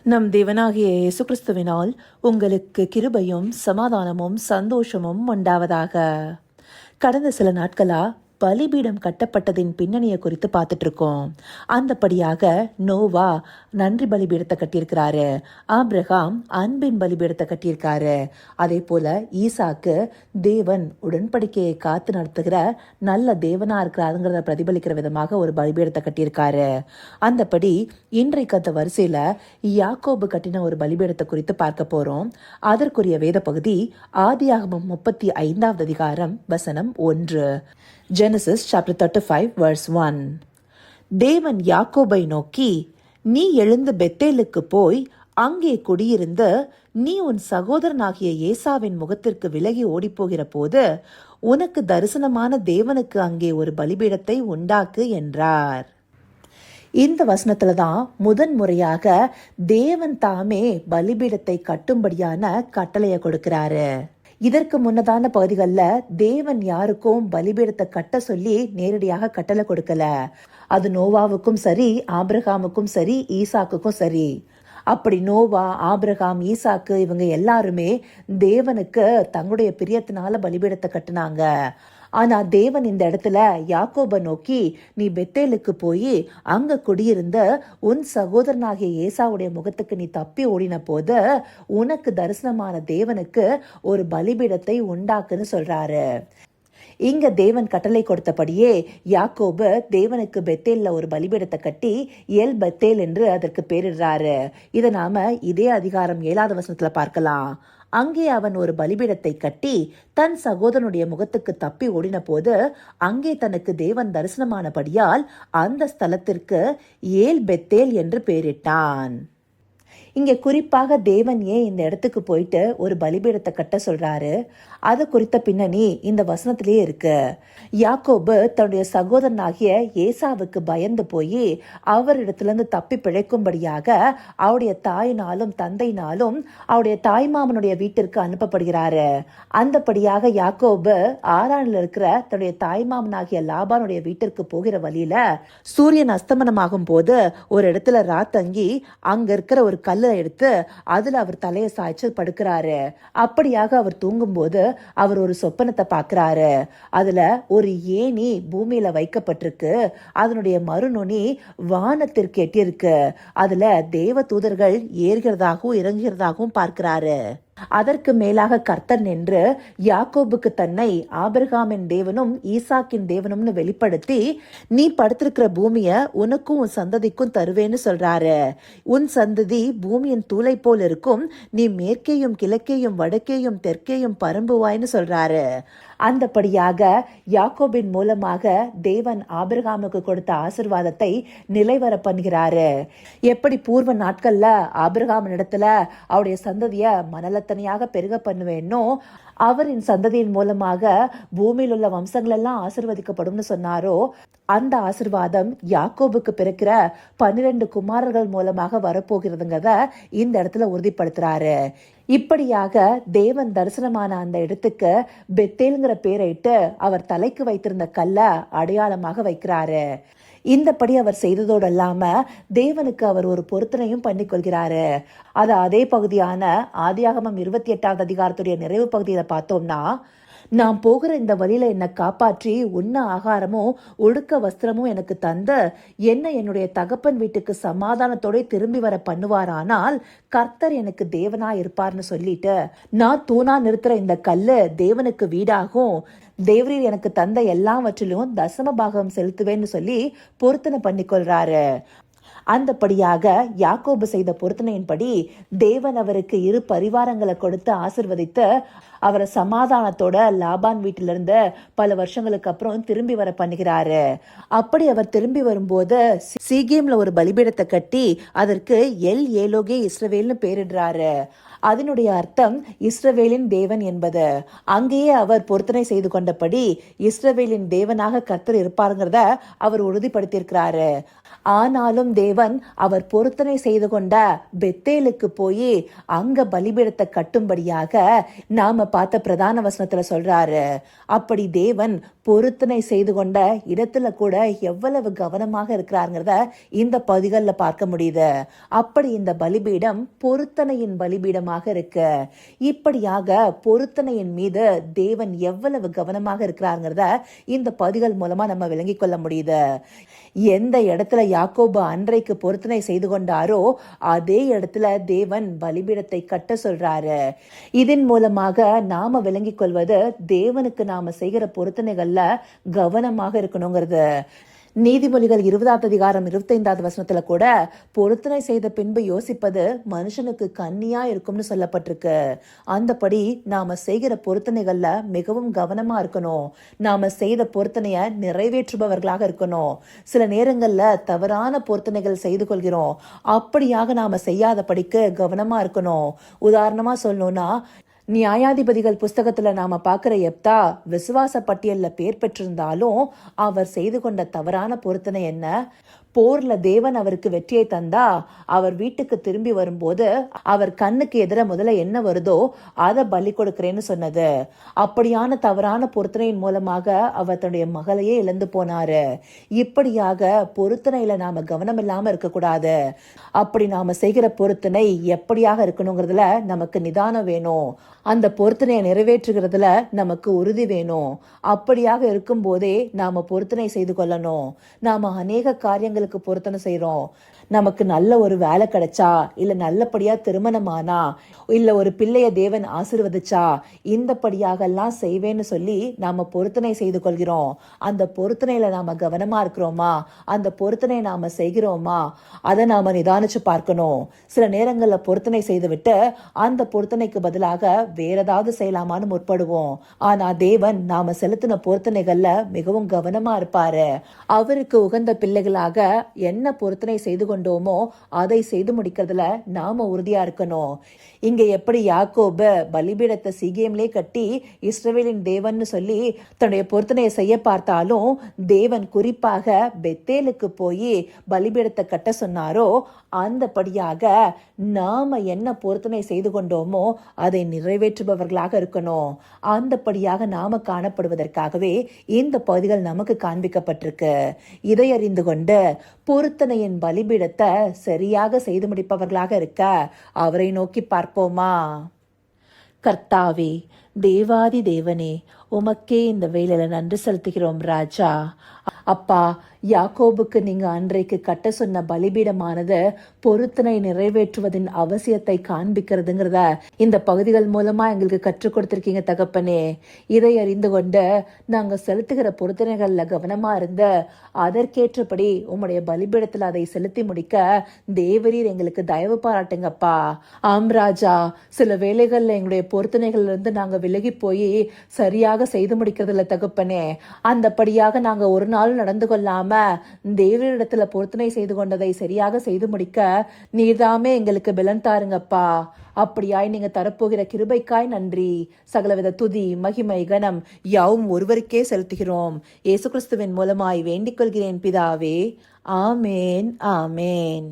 நம் தேவனாகிய இயேசு கிறிஸ்துவினால் உங்களுக்கு கிருபையும் சமாதானமும் சந்தோஷமும் உண்டாவதாக. கடந்த சில நாட்களா பலிபீடம் கட்டப்பட்டதின் பின்னணியை குறித்து பார்த்துட்டு இருக்கோம். அந்தபடியாக நோவா நன்றி பலிபீடத்தை கட்டியிருக்கிறாரு, ஆபிரகாம் அன்பின் பலிபீடத்தை கட்டியிருக்காரு. அதே போல ஈசாக்கு தேவன் உடன்படிக்கையை காத்து நடத்துகிற நல்ல தேவனா இருக்கிறாருங்கிறத பிரதிபலிக்கிற விதமாக ஒரு பலிபீடத்தை கட்டியிருக்காரு. அந்தபடி இன்றைக்கு அந்த வரிசையில யாக்கோபு கட்டின ஒரு பலிபீடத்தை குறித்து பார்க்க போறோம். அதற்குரிய வேத பகுதி ஆதியாகமம் 35 அதிகாரம் வசனம் 1. Genesis chapter 35 verse 1. தேவன் யாக்கோபை நோக்கி, நீ எழுந்து பெத்தேலுக்கு போய் அங்கே குடியிருந்து நீ உன் சகோதரனாகிய ஏசாவின் முகத்திற்கு விலகி ஓடிப்போகிற போது உனக்கு தரிசனமான தேவனுக்கு அங்கே ஒரு பலிபீடத்தை உண்டாக்கு என்றார். இந்த வசனத்துலதான் முதன்முறையாக தேவன் தாமே பலிபீடத்தை கட்டும்படியான கட்டளையை கொடுக்கிறாரு. இதற்கு முன்னதான பகுதிகளில் தேவன் யாருக்கும் பலிபீடத்தை கட்ட சொல்லி நேரடியாக கட்டளை கொடுக்கல. அது நோவாவுக்கும் சரி, ஆபிரகாமுக்கும் சரி, ஈசாக்குக்கும் சரி. அப்படி நோவா, ஆபிரகாம், ஈசாக்கு இவங்க எல்லாருமே தேவனுக்கு தங்களுடைய பிரியத்தினால பலிபீடத்தை கட்டுனாங்க. ஆனா தேவன் இந்த இடத்துல யாக்கோபை நோக்கி, நீ பெத்தேலுக்கு போய் அங்க குடியிருந்த உன் சகோதரனாகிய ஏசாவுடைய முகத்துக்கு நீ தப்பி ஓடின போது உனக்கு தரிசனமான தேவனுக்கு ஒரு பலிபீடத்தை உண்டாக்குன்னு சொல்றாரு. இங்க தேவன் கட்டளை கொடுத்தபடியே யாக்கோபு தேவனுக்கு பெத்தேல்ல ஒரு பலிபீடத்தை கட்டி எல் பெத்தேல் என்று அதற்கு பேரிடுறாரு. இதை நாம இதே அதிகாரம் 7வது வசனத்துல பார்க்கலாம். அங்கே அவன் ஒரு பலிபீடத்தை கட்டி தன் சகோதரனுடைய முகத்துக்கு தப்பி ஓடின போது அங்கே தனக்கு தேவன் தரிசனமானபடியால் அந்த ஸ்தலத்திற்கு ஏல் பெத்தேல் என்று பெயரிட்டான். இங்க குறிப்பாக தேவன் ஏன் இந்த இடத்துக்கு போயிட்டு ஒரு பலிபீடத்தை கட்ட சொல்றாரு, அது குறித்த பின்னணி இந்த வசனத்திலேயே இருக்கு. யாக்கோபு தன்னுடைய சகோதரனாகிய ஏசாவுக்கு பயந்து போய் அவரிடத்துல இருந்து தப்பி பிழைக்கும்படியாக அவருடைய தாயினாலும் தந்தையினாலும் அவருடைய தாய்மாமனுடைய வீட்டிற்கு அனுப்பப்படுகிறாரு. அந்தபடியாக யாக்கோபு ஆரானில் இருக்கிற தன்னுடைய தாய்மாமனாகிய லாபானுடைய வீட்டிற்கு போகிற வழியில சூரியன் அஸ்தமனமாகும் போது ஒரு இடத்துல ராத்தங்கி அங்க இருக்கிற ஒரு கல்லை எடுத்து அதுல அவர் தலையை சாய்ச்சு படுக்கிறாரு. அப்படியாக அவர் தூங்கும் போது அவர் ஒரு சொப்பனத்தை பார்க்கிறாரு. அதுல ஒரு ஏணி பூமியில வைக்கப்பட்டிருக்கு, அதனுடைய மறுநுனி வானத்திற்கு எட்டியிருக்கு. அதுல தேவ தூதர்கள் ஏறுகிறதாகவும் இறங்குகிறதாகவும் பார்க்கிறாரு. அதற்கு மேலாக கர்த்தர் நின்று யாக்கோபுக்கு தன்னை ஆபிரகாமின் தேவனும் ஈசாக்கின் தேவனும்னு வெளிப்படுத்தி, நீ படுத்திருக்கிற பூமிய உனக்கும் உன் சந்ததிக்கும் தருவேன்னு சொல்றாரு. உன் சந்ததி பூமியின் தூளை போல் இருக்கும், நீ மேற்கேயும் கிழக்கேயும் வடக்கேயும் தெற்கேயும் பரம்புவாய்னு சொல்றாரு. அந்தபடியாக யாக்கோபின் மூலமாக தேவன் ஆபிரகாமுக்கு கொடுத்த ஆசிர்வாதத்தை நிலைவர பண்ணுகிறாரு. எப்படி பூர்வ நாட்கள்ல ஆபிரகாமின் இடத்துல அவருடைய சந்ததிய மனலத்தனையாக பெருக பண்ணுவேன்னோ, அவரின் சந்ததியின் மூலமாக பூமியில் உள்ள வம்சங்கள் எல்லாம் ஆசிர்வதிக்கப்படும் சொன்னாரோ, அந்த ஆசிர்வாதம் யாக்கோபுக்கு பிறக்கிற 12 குமாரர்கள் மூலமாக வரப்போகிறதுங்கிறத இந்த இடத்துல உறுதிப்படுத்துறாரு. இப்படியாக தேவன் தரிசனமான அந்த இடத்துக்கு பெத்தேல்ங்கிற பேரை இட்டு அவர் தலைக்கு வைத்திருந்த கல்ல அடையாளமாக வைக்கிறாரு. இந்தபடி அவர் செய்ததோடு இல்லாம தேவனுக்கு அவர் ஒரு பொருத்தனையும் பண்ணி கொள்கிறாரு. அது அதே பகுதியான ஆதியாகமம் 28வது அதிகாரத்துடைய நிறைவு பகுதியில பார்த்தோம்னா, நான் போகிற இந்த வழியில என்னை காப்பாற்றி உண்ண ஆகாரமும் ஒடுக்க வஸ்திரமும் எனக்கு தந்து என்ன என்னுடைய தகப்பன் வீட்டுக்கு சமாதானத்தோட திரும்பி வர பண்ணுவாரானால் கர்த்தர் எனக்கு தேவனா இருப்பார்னு சொல்லிட்டு, நான் தூணா நிறுத்துற இந்த கல்லு தேவனுக்கு வீடாகும், தேவரீர் எனக்கு தந்த எல்லாவற்றிலும் தசம பாகம் செலுத்துவேன்னு சொல்லி பொருத்தனை பண்ணிக்கொள்றாரு. அந்தபடியாக யாக்கோபு செய்த பொருத்தனையின்படி தேவன் அவருக்கு 2 பரிவாரங்களை கொடுத்து ஆசிர்வதித்து அவரை சமாதானத்தோட லாபான் வீட்டிலிருந்து பல வருஷங்களுக்கு அப்புறம் திரும்பி வர பண்ணுகிறாரு. அப்படி அவர் திரும்பி வரும்போது சீகேம்ல ஒரு பலிபீடத்தை கட்டி அதற்கு எல் ஏலோகே இஸ்ரவேல்னு பேரிடுறாரு. அதனுடைய அர்த்தம் இஸ்ரவேலின் தேவன் என்பது. அங்கேயே அவர் பொருத்தனை செய்து கொண்டபடி இஸ்ரவேலின் தேவனாக கர்த்தர் இருப்பாருங்கிறத அவர் உறுதிப்படுத்தியிருக்கிறாரு. ஆனாலும் தேவன் அவர் பொருத்தனை செய்து கொண்ட பெத்தேலுக்கு போய் அங்க பலிபீடத்தை கட்டும்படியாக நாம பார்த்த பிரதான வசனத்துல சொல்றாரு. அப்படி தேவன் பொருத்தனை செய்து கொண்ட இடத்துல கூட எவ்வளவு கவனமாக இருக்கிறாருங்கிறத இந்த பகுதிகளில் பார்க்க முடியுது. அப்படி இந்த பலிபீடம் பொருத்தனையின் பலிபீடமாக இருக்கு. இப்படியாக பொருத்தனையின் மீது தேவன் எவ்வளவு கவனமாக இருக்கிறாருங்கிறத இந்த பகுதிகள் மூலமா நம்ம விளங்கிக் கொள்ள முடியுது. எந்த இடத்துல யாக்கோபு அன்றைக்கு பொருத்தனை செய்து கொண்டாரோ அதே இடத்துல தேவன் பலிபீடத்தை கட்ட சொல்றாரு. இதன் மூலமாக நாம விளங்கிக் கொள்வது தேவனுக்கு நாம செய்கிற பொருத்தனைகள்ல கவனமாக இருக்கணுங்கிறது. நீதிமொழிகள் 20ஆம் அதிகாரம் 25வது வசனத்துல கூட பொருத்தனை செய்த பின்பு யோசிப்பது மனுஷனுக்கு கண்ணியா இருக்கும்னு சொல்லப்பட்டிருக்கு. அந்தபடி நாம செய்கிற பொருத்தனைகள்ல மிகவும் கவனமா இருக்கணும். நாம செய்த பொருத்தனைய நிறைவேற்றுபவர்களாக இருக்கணும். சில நேரங்கள்ல தவறான பொருத்தனைகள் செய்து கொள்கிறோம். அப்படியாக நாம செய்யாதபடிக்கு கவனமா இருக்கணும். உதாரணமா சொல்லணும்னா, நியாயாதிபதிகள் புஸ்தகத்துல நாம பார்க்கிற எப்தா விசுவாச பட்டியல்ல பேர் பெற்றிருந்தாலும் அவர் செய்து கொண்ட தவறான பொருத்தனை என்ன? போர்ல தேவன் அவருக்கு வெற்றியை தந்தா அவர் வீட்டுக்கு திரும்பி வரும்போது அவர் கண்ணுக்கு எதிர முதல்ல என்ன வருதோ அதை பலி கொடுக்கிறேன்னு சொன்னது. அப்படியான தவறான பொருத்தனையின் மூலமாக அவர் தன்னுடைய மகளையே இழந்து போனாரு. இப்படியாக பொருத்தனையில நாம கவனம் இல்லாம இருக்கக்கூடாது. அப்படி நாம செய்கிற பொருத்தனை எப்படியாக இருக்கணுங்கிறதுல நமக்கு நிதானம் வேணும். அந்த பொருத்தனையை நிறைவேற்றுகிறதுல நமக்கு உறுதி வேணும். அப்படியாக இருக்கும் போதே நாம பொருத்தனை செய்து கொள்ளணும். நாம அநேக காரியங்களுக்கு பொருத்தனை செய்யறோம். நமக்கு நல்ல ஒரு வேலை கிடைச்சா, இல்ல நல்லபடியா திருமணமானா, இல்ல ஒரு பிள்ளைய தேவன் ஆசீர்வதிச்சா, இந்தபடியாக எல்லாம் செய்வேன்னு சொல்லி நாம பொருத்தனை செய்து கொள்கிறோம். அந்த பொருத்தனையில நாம கவனமா இருக்கிறோமா? அந்த பொருத்தனை நாம செய்கிறோமா? அதை நாம நிதானிச்சு பார்க்கணும். சில நேரங்கள்ல பொருத்தனை செய்து விட்டு அந்த பொருத்தனைக்கு பதிலாக வேற ஏதாவது செய்யலாமான்னு முற்படுவோம். ஆனா தேவன் நாம செலுத்தின பொருத்தனைகள்ல மிகவும் கவனமா இருப்பாரு. அவருக்கு உகந்த பிள்ளைகளாக என்ன பொருத்தனை செய்து கொண்டோமோ அதை செய்து முடிக்கிறதுல நாம உறுதியா இருக்கணும். இங்க எப்படி யாக்கோபு பலிபீடத்தை சீகேம்லே கட்டி இஸ்ரவேலின் தேவன் சொல்லி தன்னுடைய பொருத்தனையை செய்ய பார்த்தாலும் தேவன் குறிப்பாக பெத்தேலுக்கு போய் பலிபீடத்தை கட்ட சொன்னாரோ அந்தபடியாக நாம என்ன பொருத்தனை செய்து கொண்டோமோ அதை நிறைவேற்றுபவர்களாக இருக்கணும். அந்தபடியாக நாம காணப்படுவதற்காகவே இந்த பகுதிகள் நமக்கு காண்பிக்கப்பட்டிருக்கு. இதை அறிந்து கொண்டு பொருத்தனையின் பலிபீடத்தை சரியாக செய்து முடிப்பவர்களாக இருக்க அவரை நோக்கி பார்ப்போமா? கர்த்தாவே, தேவாதி தேவனே, உமக்கே இந்த வேளையில நன்றி செலுத்துகிறோம் ராஜா. அப்பா, யாக்கோபுக்கு நீங்க அன்றைக்கு கட்ட சொன்ன பலிபீடமானது பொருத்தனை நிறைவேற்றுவதின் அவசியத்தை காண்பிக்கிறதுங்கிறத இந்த பகுதிகள் மூலமா எங்களுக்கு கற்றுக் கொடுத்திருக்கீங்க தகப்பனே. இதை அறிந்து கொண்டு நாங்க செலுத்துகிற பொருத்தனைகள்ல கவனமா இருந்து அதற்கேற்றபடி உம்முடைய பலிபீடத்துல அதை செலுத்தி முடிக்க தேவரீர் எங்களுக்கு தயவு பாராட்டுங்கப்பா. ஆம் ராஜா, சில வேளைகள்ல எங்களுடைய பொருத்தனைகள்ல இருந்து நாங்க விலகி போய் சரியாக செய்து முடிக்கிறதுல தகப்பனே. அந்தபடியாக நாங்க ஒரு நாள் நடந்து கொள்ளாம தேவரிடத்துல பொருத்தனை செய்து கொண்டதை சரியாக செய்து முடிக்க நீர்தாமே எங்களுக்கு பலன் தாருங்கப்பா. அப்படியாய் நீங்க தரப்போகிற கிருபைக்காய் நன்றி. சகலவித துதி, மகிமை, கனம் யாவும் ஒருவருக்கே செலுத்துகிறோம். இயேசு கிறிஸ்துவின் மூலமாய் வேண்டிக் கொள்கிறேன் பிதாவே. ஆமேன், ஆமேன்.